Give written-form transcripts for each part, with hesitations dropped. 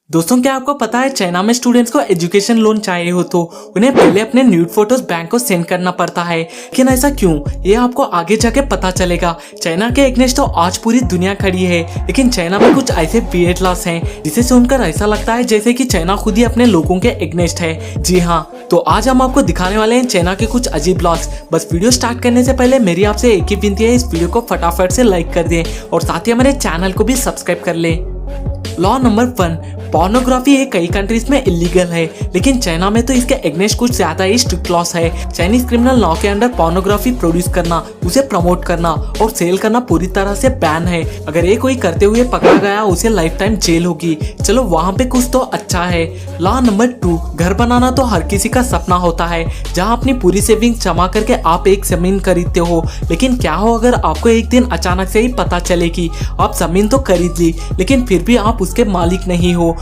दोस्तों, क्या आपको पता है चाइना में स्टूडेंट्स को एजुकेशन लोन चाहिए हो तो उन्हें पहले अपने न्यूड फोटोज बैंक को सेंड करना पड़ता है। लेकिन ऐसा क्यों, ये आपको आगे जाके पता चलेगा। चाइना के एगेंस्ट तो आज पूरी दुनिया खड़ी है, लेकिन चाइना में कुछ ऐसे वियर्ड लॉस हैं जिसे सुनकर ऐसा लगता है जैसे कि चाइना खुद ही अपने लोगों के एगेंस्ट है। जी हाँ, तो आज हम आपको दिखाने वाले हैं चाइना के कुछ अजीब लॉस। बस वीडियो स्टार्ट करने से पहले मेरी आपसे एक ही विनती है, इस वीडियो को फटाफट से लाइक कर दें और साथ ही हमारे चैनल को भी सब्सक्राइब कर लें। लॉ नंबर 1, पोर्नोग्राफी ये कई कंट्रीज में इलीगल है, लेकिन चाइना में तो इसके एगेंस्ट कुछ ज्यादा ही स्ट्रिक्ट लॉस है। चाइनीज क्रिमिनल लॉ के अंडर पोर्नोग्राफी प्रोड्यूस करना, उसे प्रमोट करना और सेल करना पूरी तरह से बैन है। अगर ये कोई करते हुए पकड़ा गया उसे लाइफ टाइम जेल होगी। चलो वहाँ पे कुछ तो अच्छा है। लॉ नंबर 2, घर बनाना तो हर किसी का सपना होता है, जहाँ अपनी पूरी सेविंग जमा करके आप एक जमीन खरीदते हो। लेकिन क्या हो अगर आपको एक दिन अचानक से ही पता चले कि आप जमीन तो खरीद ली, लेकिन फिर भी आप उसके मालिक नहीं हो।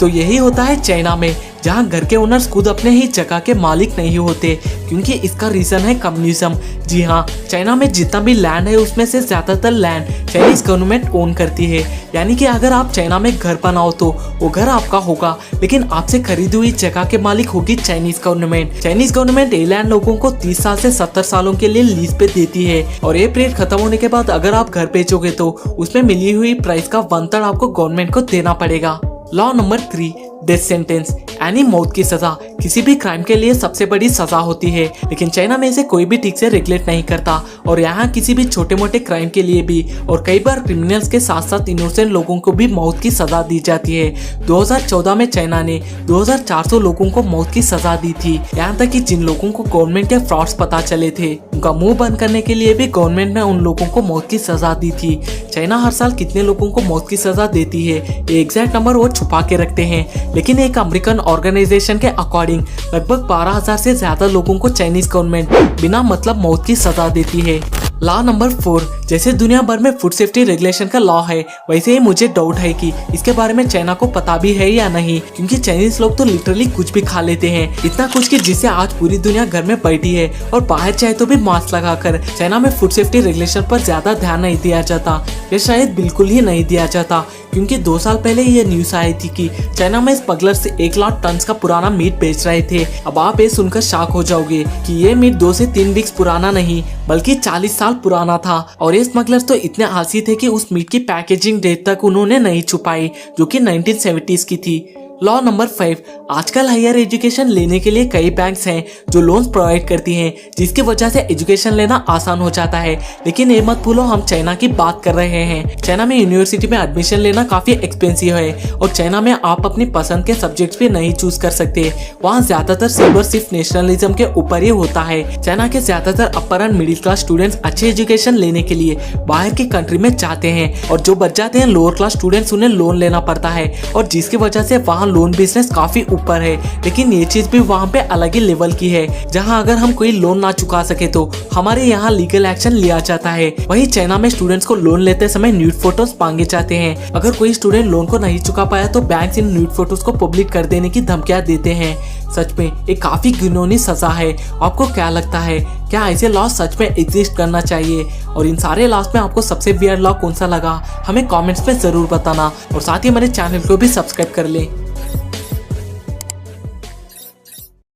तो यही होता है चाइना में, जहाँ घर के ओनर्स खुद अपने ही जगह के मालिक नहीं होते, क्योंकि इसका रीजन है कम्युनिज्म। जी हाँ, चाइना में जितना भी लैंड है उसमें से ज्यादातर लैंड चाइनीज गवर्नमेंट ओन करती है। यानी कि अगर आप चाइना में घर बनाओ तो वो घर आपका होगा, लेकिन आपसे खरीदी हुई जगह के मालिक होगी चाइनीज गवर्नमेंट। चाइनीज गवर्नमेंट ये लैंड लोगों को 30 साल से 70 सालों के लिए लीज पे देती है, और ये पीरियड खत्म होने के बाद अगर आप घर बेचोगे तो उसमें मिली हुई प्राइस का 1/3 आपको गवर्नमेंट को देना पड़ेगा। लॉ नंबर 3, डेथ सेंटेंस यानी मौत की सजा। किसी भी क्राइम के लिए सबसे बड़ी सजा होती है, लेकिन चाइना में इसे कोई भी ठीक से रेगुलेट नहीं करता, और यहाँ किसी भी छोटे मोटे क्राइम के लिए भी और कई बार क्रिमिनल्स के साथ साथ इनोसेंट लोगों को भी मौत की सजा दी जाती है। 2014 में चाइना ने 2400 लोगों को मौत की सजा दी थी। यहाँ तक कि जिन लोगों को गवर्नमेंट के फ्रॉड्स पता चले थे, उनका मुंह बंद करने के लिए भी गवर्नमेंट ने उन लोगों को मौत की सजा दी थी। चाइना हर साल कितने लोगों को मौत की सजा देती है, ये एग्जैक्ट नंबर वो छुपा के रखते हैं, लेकिन एक अमेरिकन ऑर्गेनाइजेशन के अकॉर्डिंग लगभग 12,000 से ज्यादा लोगों को चाइनीज गवर्नमेंट बिना मतलब मौत की सजा देती है। लॉ नंबर 4, जैसे दुनिया भर में फूड सेफ्टी रेगुलेशन का लॉ है, वैसे ही मुझे डाउट है कि इसके बारे में चाइना को पता भी है या नहीं, क्योंकि चाइनीज लोग तो लिटरली कुछ भी खा लेते हैं। इतना कुछ कि जिससे आज पूरी दुनिया घर में बैठी है और बाहर चाहे तो भी मास्क लगाकर। चाइना में फूड सेफ्टी रेगुलेशन पर ज्यादा ध्यान नहीं दिया जाता, या शायद बिल्कुल ही नहीं दिया जाता, क्योंकि 2 साल पहले ये न्यूज आई थी कि चाइना में स्मगलर से 1 लाख टन का पुराना मीट बेच रहे थे। अब आप ये सुनकर शॉक हो जाओगे कि ये मीट 2 से 3 वीक्स पुराना नहीं बल्कि 40 साल पुराना था, और ये स्मगलर्स तो इतने आलसी थे कि उस मीट की पैकेजिंग डेट तक उन्होंने नहीं छुपाई, जो कि 1970s की थी। लॉ नंबर 5, आजकल हायर एजुकेशन लेने के लिए कई बैंक्स हैं जो लोन्स प्रोवाइड करती हैं, जिसकी वजह से एजुकेशन लेना आसान हो जाता है। लेकिन ये मत भूलो, हम चाइना की बात कर रहे हैं। चाइना में यूनिवर्सिटी में एडमिशन लेना काफी एक्सपेंसिव है, और चाइना में आप अपनी पसंद के सब्जेक्ट्स भी नहीं चूज कर सकते। वहाँ ज्यादातर सिलेबस सिर्फ नेशनलिज्म के ऊपर ही होता है। चाइना के ज्यादातर अपर एंड मिडिल क्लास स्टूडेंट्स अच्छे एजुकेशन लेने के लिए बाहर की कंट्री में जाते हैं, और जो बच जाते हैं लोअर क्लास स्टूडेंट्स, उन्हें लोन लेना पड़ता है, और जिसकी वजह से वहाँ लोन बिजनेस काफी ऊपर है। लेकिन ये चीज भी वहाँ पे अलग ही लेवल की है, जहाँ अगर हम कोई लोन ना चुका सके तो हमारे यहाँ लीगल एक्शन लिया जाता है। वही चाइना में स्टूडेंट्स को लोन लेते समय न्यूड फोटोज मांगे जाते हैं। अगर कोई स्टूडेंट लोन को नहीं चुका पाया तो बैंक इन न्यूड फोटोज को पब्लिक कर देने की धमकियां देते हैं। सच में एक काफी घिनौनी सजा है। आपको क्या लगता है, क्या ऐसे लॉ सच में एग्जिस्ट करना चाहिए? और इन सारे लॉस में आपको सबसे वियर्ड लॉ कौन सा लगा, हमें कमेंट्स में जरूर बताना, और साथ ही हमारे चैनल को भी सब्सक्राइब कर ले।